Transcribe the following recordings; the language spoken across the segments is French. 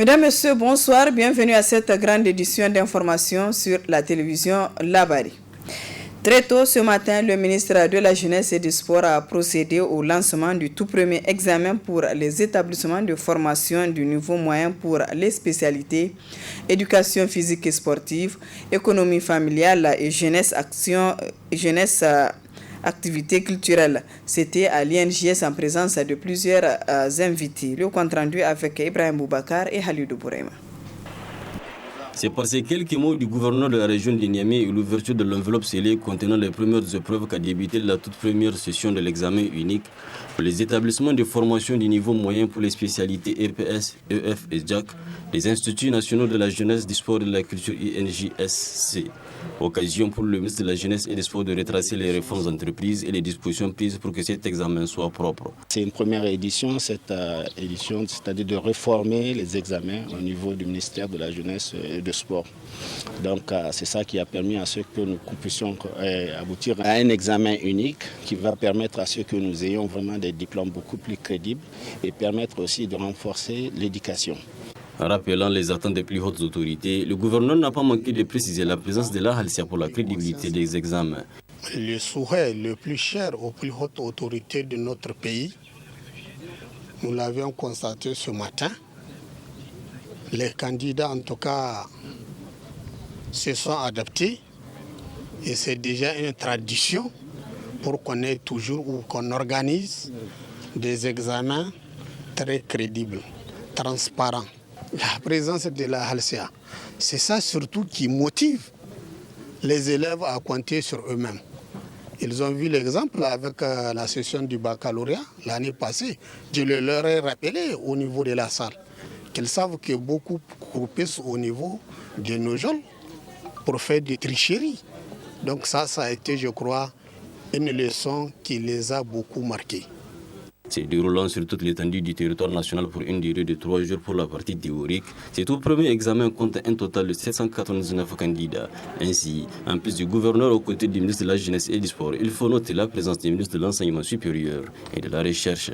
Mesdames, Messieurs, bonsoir. Bienvenue à cette grande édition d'information sur la télévision Labari. Très tôt ce matin, le ministre de la Jeunesse et du Sport a procédé au lancement du tout premier examen pour les établissements de formation du niveau moyen pour les spécialités éducation physique et sportive, économie familiale et jeunesse activités culturelles. C'était à l'INJS en présence de plusieurs invités. Le compte rendu avec Ibrahim Boubacar et Halidou Bourema. C'est par ces quelques mots du gouverneur de la région de Niamey et l'ouverture de l'enveloppe scellée contenant les premières épreuves qu'a débuté la toute première session de l'examen unique pour les établissements de formation du niveau moyen pour les spécialités EPS, EF et JAC, les instituts nationaux de la jeunesse, du sport et de la culture INJSC. Occasion pour le ministre de la Jeunesse et des Sports de retracer les réformes entreprises et les dispositions prises pour que cet examen soit propre. C'est une première édition, cette édition, c'est-à-dire de réformer les examens au niveau du ministère de la Jeunesse et du Sport. Donc c'est ça qui a permis à ce que nous puissions aboutir à un examen unique qui va permettre à ce que nous ayons vraiment des diplômes beaucoup plus crédibles et permettre aussi de renforcer l'éducation. Rappelant les attentes des plus hautes autorités, le gouverneur n'a pas manqué de préciser la présence de la Halcia pour la crédibilité des examens. Le souhait le plus cher aux plus hautes autorités de notre pays, nous l'avions constaté ce matin. Les candidats, en tout cas, se sont adaptés et c'est déjà une tradition pour qu'on ait toujours ou qu'on organise des examens très crédibles, transparents. La présence de la Halcia, c'est ça surtout qui motive les élèves à compter sur eux-mêmes. Ils ont vu l'exemple avec la session du baccalauréat l'année passée. Je leur ai rappelé au niveau de la salle qu'ils savent que beaucoup croupissent au niveau de nos jeunes pour faire des tricheries. Donc ça a été, je crois, une leçon qui les a beaucoup marqués. C'est déroulant sur toute l'étendue du territoire national pour une durée de 3 jours pour la partie théorique. Cet tout premier examen compte un total de 799 candidats. Ainsi, en plus du gouverneur aux côtés du ministre de la Jeunesse et du Sport, il faut noter la présence du ministre de l'Enseignement supérieur et de la Recherche.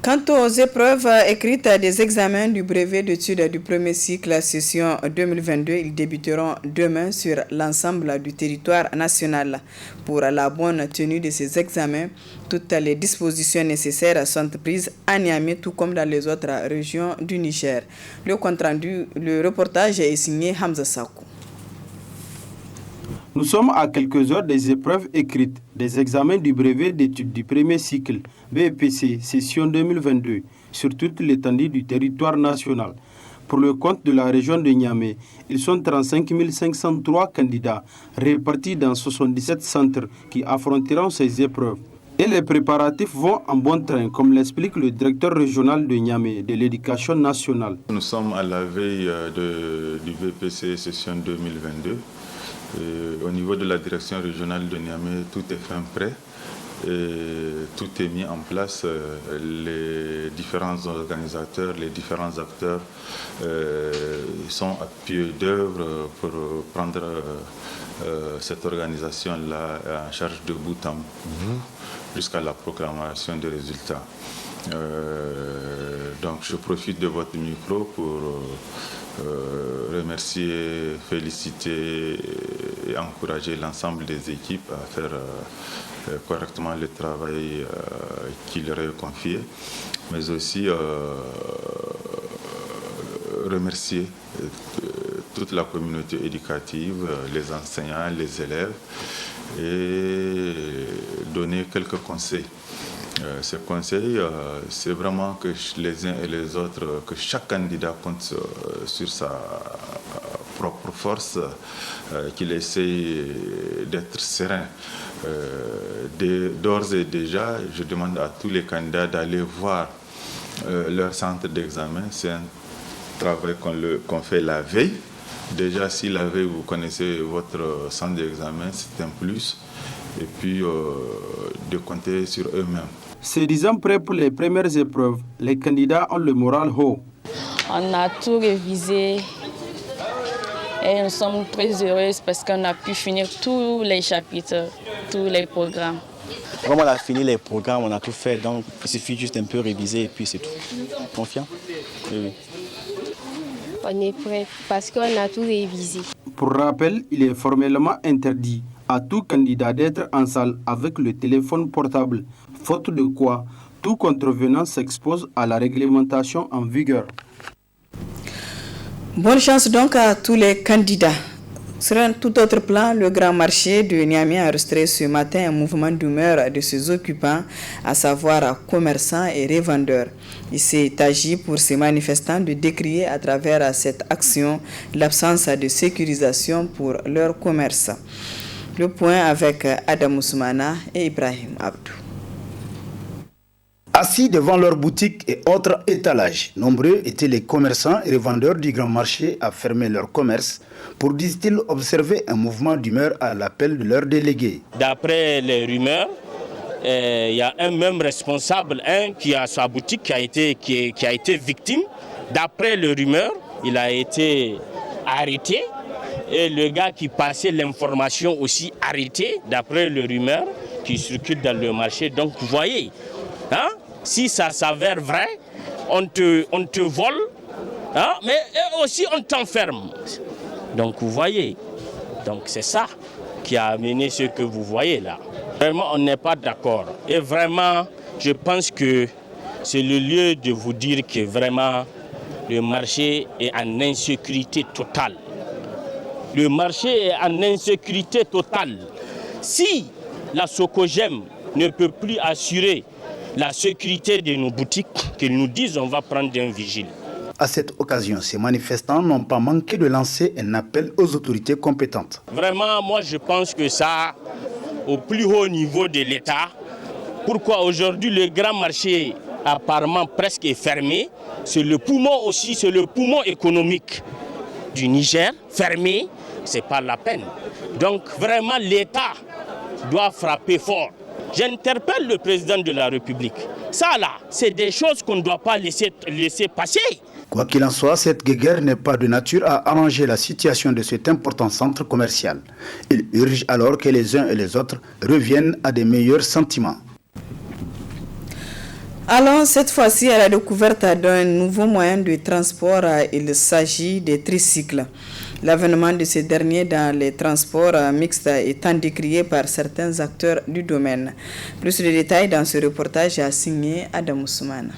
Quant aux épreuves écrites des examens du brevet d'études du premier cycle session 2022, ils débuteront demain sur l'ensemble du territoire national. Pour la bonne tenue de ces examens, toutes les dispositions nécessaires sont prises à Niamey, tout comme dans les autres régions du Niger. Le compte-rendu, le reportage est signé Hamza Sakou. Nous sommes à quelques heures des épreuves écrites, des examens du brevet d'études du premier cycle, BEPC, session 2022, sur toute l'étendue du territoire national. Pour le compte de la région de Niamey, ils sont 35 503 candidats, répartis dans 77 centres qui affronteront ces épreuves. Et les préparatifs vont en bon train, comme l'explique le directeur régional de Niamey de l'éducation nationale. Nous sommes à la veille du BEPC session 2022. Au niveau de la direction régionale de Niamey, tout est fin prêt. Et tout est mis en place. Les différents organisateurs, les différents acteurs sont à pied d'œuvre pour prendre cette organisation-là en charge de bout en bout jusqu'à la proclamation des résultats. Donc je profite de votre micro pour remercier, féliciter et encourager l'ensemble des équipes à faire correctement le travail qui leur est confié, mais aussi remercier toute la communauté éducative, les enseignants, les élèves et donner quelques conseils. Ces conseils, c'est vraiment que les uns et les autres, que chaque candidat compte sur sa propre force, qu'il essaye d'être serein. D'ores et déjà, je demande à tous les candidats d'aller voir leur centre d'examen. C'est un travail qu'on fait la veille. Déjà, si la veille, vous connaissez votre centre d'examen, c'est un plus. Et puis, de compter sur eux-mêmes. Se disant prêts pour les premières épreuves, les candidats ont le moral haut. On a tout révisé et nous sommes très heureuses parce qu'on a pu finir tous les chapitres, tous les programmes. Vraiment, on a fini les programmes, on a tout fait, donc il suffit juste un peu réviser et puis c'est tout. Confiant? Oui. On est prêt parce qu'on a tout révisé. Pour rappel, il est formellement interdit à tout candidat d'être en salle avec le téléphone portable, faute de quoi tout contrevenant s'expose à la réglementation en vigueur. Bonne chance donc à tous les candidats. Sur un tout autre plan, le grand marché de Niamey a enregistré ce matin un mouvement d'humeur de ses occupants, à savoir commerçants et revendeurs. Il s'est agi pour ces manifestants de décrier à travers cette action l'absence de sécurisation pour leur commerce. Le point avec Adam Ousmana et Ibrahim Abdou. Assis devant leurs boutiques et autres étalages, nombreux étaient les commerçants et revendeurs du grand marché à fermer leur commerce pour, disent-ils, observer un mouvement d'humeur à l'appel de leurs délégués. D'après les rumeurs, il y a un même responsable qui a sa boutique qui a été victime. D'après les rumeurs, il a été arrêté et le gars qui passait l'information aussi arrêté, d'après les rumeurs qui circulent dans le marché. Donc vous voyez, hein? Si ça s'avère vrai, on te vole, hein? Mais aussi on t'enferme. Donc vous voyez, donc c'est ça qui a amené ce que vous voyez là. Vraiment, on n'est pas d'accord. Et vraiment, je pense que c'est le lieu de vous dire que vraiment, le marché est en insécurité totale. Le marché est en insécurité totale. Si la Socogem ne peut plus assurer la sécurité de nos boutiques, qu'ils nous disent on va prendre un vigile. À cette occasion, ces manifestants n'ont pas manqué de lancer un appel aux autorités compétentes. Vraiment, moi je pense que ça, au plus haut niveau de l'État, pourquoi aujourd'hui le grand marché apparemment presque est fermé, c'est le poumon aussi, c'est le poumon économique du Niger, fermé, c'est pas la peine. Donc vraiment l'État doit frapper fort. J'interpelle le président de la République. Ça là, c'est des choses qu'on ne doit pas laisser passer. Quoi qu'il en soit, cette guerre n'est pas de nature à arranger la situation de cet important centre commercial. Il urge alors que les uns et les autres reviennent à des meilleurs sentiments. Allons cette fois-ci à la découverte d'un nouveau moyen de transport. Il s'agit des tricycles. L'avènement de ces derniers dans les transports mixtes étant décrié par certains acteurs du domaine. Plus de détails dans ce reportage a signé Adam Ousmana.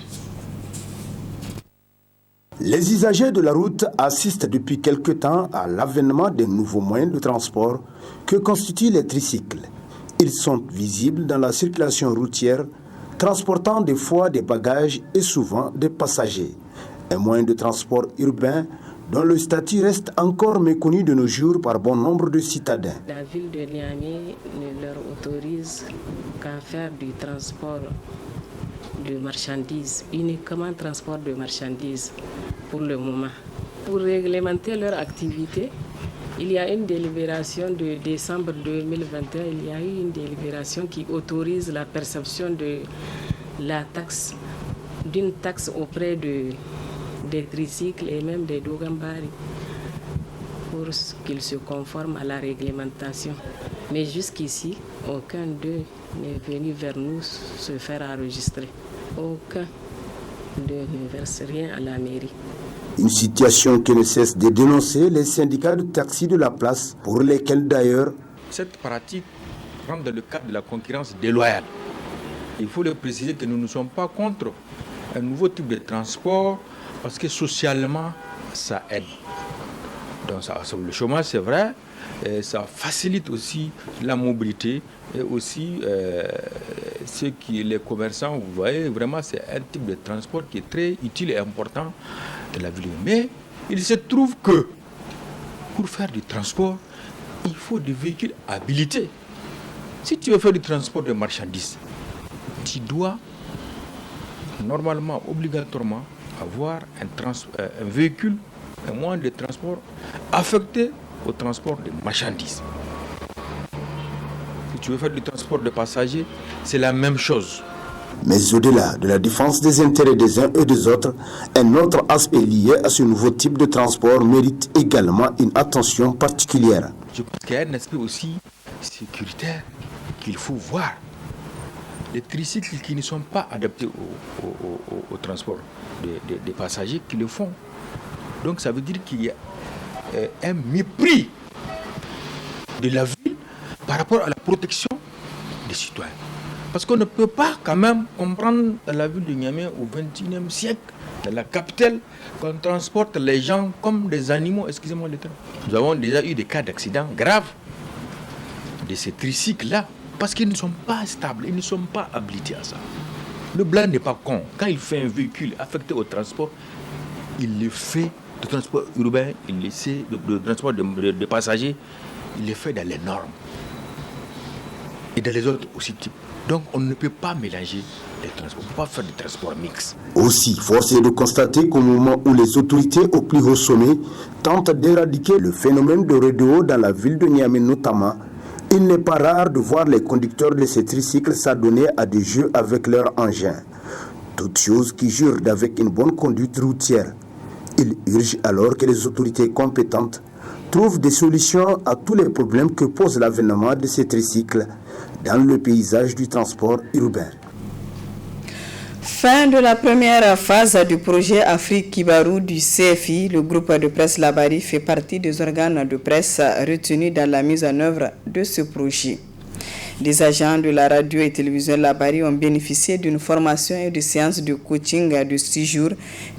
Les usagers de la route assistent depuis quelque temps à l'avènement des nouveaux moyens de transport que constituent les tricycles. Ils sont visibles dans la circulation routière, transportant des fois des bagages et souvent des passagers. Un moyen de transport urbain dont le statut reste encore méconnu de nos jours par bon nombre de citadins. La ville de Niamey ne leur autorise qu'à faire du transport de marchandises, uniquement transport de marchandises pour le moment. Pour réglementer leur activité, il y a une délibération de décembre 2021, il y a eu une délibération qui autorise la perception de la taxe, d'une taxe auprès des tricycles et même des dogambari pour qu'ils se conforment à la réglementation. Mais jusqu'ici, aucun d'eux n'est venu vers nous se faire enregistrer. Aucun d'eux ne verse rien à la mairie. Une situation que ne cesse de dénoncer les syndicats de taxi de la place, pour lesquels d'ailleurs cette pratique rentre dans le cadre de la concurrence déloyale. Il faut le préciser que nous ne sommes pas contre un nouveau type de transport parce que socialement, ça aide. Donc le chômage, c'est vrai, et ça facilite aussi la mobilité et aussi les commerçants, vous voyez, vraiment c'est un type de transport qui est très utile et important de la ville. Mais il se trouve que pour faire du transport, il faut des véhicules habilités. Si tu veux faire du transport de marchandises, tu dois normalement, obligatoirement, avoir un véhicule, un moyen de transport affecté au transport de marchandises. Si tu veux faire du transport de passagers, c'est la même chose. Mais au-delà de la défense des intérêts des uns et des autres, un autre aspect lié à ce nouveau type de transport mérite également une attention particulière. Je pense qu'il y a un aspect aussi sécuritaire qu'il faut voir. les tricycles qui ne sont pas adaptés au transport des passagers qui le font. Donc ça veut dire qu'il y a un mépris de la ville par rapport à la protection des citoyens. Parce qu'on ne peut pas quand même comprendre dans la ville de Niamey au XXIe siècle, dans la capitale, qu'on transporte les gens comme des animaux, excusez-moi le terme. Nous avons déjà eu des cas d'accidents graves de ces tricycles-là, parce qu'ils ne sont pas stables, ils ne sont pas habilités à ça. Le blanc n'est pas con. Quand il fait un véhicule affecté au transport, il le fait, le transport urbain, il le sait, le transport de passagers, il le fait dans les normes. Et dans les autres aussi types. Donc on ne peut pas mélanger les transports, on ne peut pas faire des transports mixtes. Aussi, force est de constater qu'au moment où les autorités au plus haut sommet tentent d'éradiquer le phénomène de rodéo dans la ville de Niamey notamment, il n'est pas rare de voir les conducteurs de ces tricycles s'adonner à des jeux avec leurs engins. Toutes choses qui jurent d'avec une bonne conduite routière. Il urge alors que les autorités compétentes trouvent des solutions à tous les problèmes que pose l'avènement de ces tricycles dans le paysage du transport urbain. Fin de la première phase du projet Afrique Kibarou du CFI. Le groupe de presse Labari fait partie des organes de presse retenus dans la mise en œuvre de ce projet. Les agents de la radio et télévision Labari ont bénéficié d'une formation et de séances de coaching de 6 jours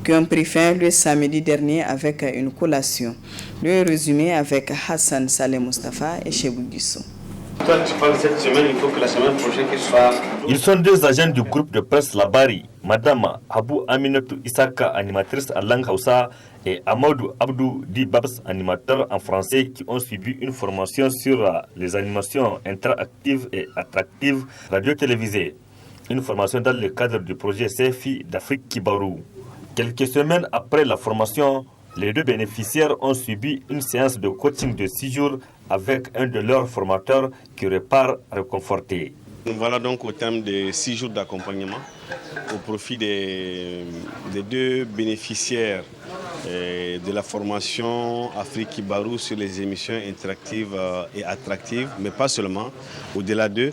qui ont pris fin le samedi dernier avec une collation. Le résumé avec Hassan Saleh Mustafa et Chebou Guissou. Toi, tu parles cette semaine, il faut que la semaine prochaine qu'il soit... Ils sont deux agents du groupe de presse Labari, Madame Abou Aminatou Isaka, animatrice à langue Hausa, et Amadou Abdou Di Babs, animateur en français, qui ont suivi une formation sur les animations interactives et attractives radio-télévisées. Une formation dans le cadre du projet CFI d'Afrique Kibarou. Quelques semaines après la formation, les deux bénéficiaires ont subi une séance de coaching de 6 jours avec un de leurs formateurs qui repart réconforté. Nous voilà donc au terme de 6 jours d'accompagnement au profit des deux bénéficiaires de la formation Afrique Kibarou sur les émissions interactives et attractives, mais pas seulement. Au-delà d'eux,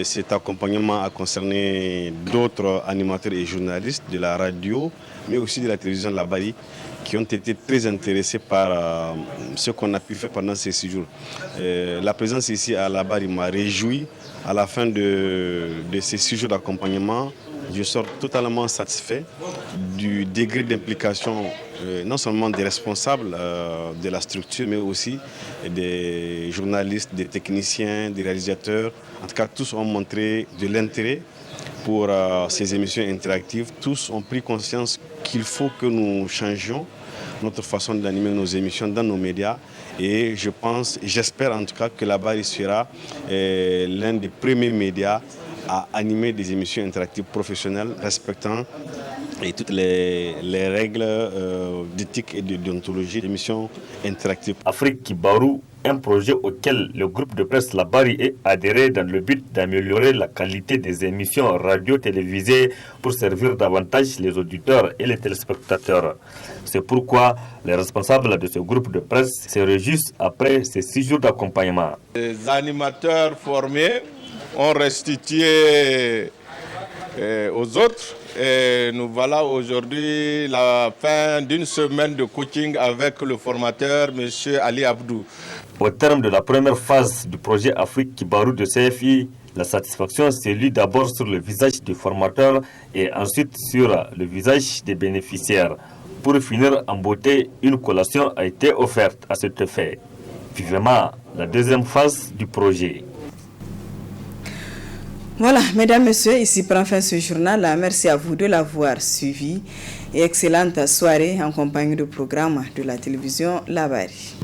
cet accompagnement a concerné d'autres animateurs et journalistes de la radio, mais aussi de la télévision Labari, qui ont été très intéressés par ce qu'on a pu faire pendant ces 6 jours. La présence ici à Labari m'a réjoui. À la fin de ces 6 jours d'accompagnement, je sors totalement satisfait du degré d'implication non seulement des responsables de la structure, mais aussi des journalistes, des techniciens, des réalisateurs. En tout cas, tous ont montré de l'intérêt pour ces émissions interactives. Tous ont pris conscience qu'il faut que nous changions notre façon d'animer nos émissions dans nos médias. Et je pense, j'espère en tout cas que là-bas, il sera l'un des premiers médias à animer des émissions interactives professionnelles respectant toutes les règles d'éthique et de déontologie d'émissions interactives. Afrique Kibarou, un projet auquel le groupe de presse Labari est adhéré dans le but d'améliorer la qualité des émissions radio-télévisées pour servir davantage les auditeurs et les téléspectateurs. C'est pourquoi les responsables de ce groupe de presse se réjouissent après ces 6 jours d'accompagnement. Les animateurs formés ont restitué aux autres. Et nous voilà aujourd'hui la fin d'une semaine de coaching avec le formateur M. Ali Abdou. Au terme de la première phase du projet Afrique Kibarou de CFI, la satisfaction s'est lue d'abord sur le visage du formateur et ensuite sur le visage des bénéficiaires. Pour finir en beauté, une collation a été offerte à cet effet. Vivement la deuxième phase du projet. Voilà, mesdames, messieurs, ici prend fin ce journal. Merci à vous de l'avoir suivi et excellente soirée en compagnie du programme de la télévision Labari.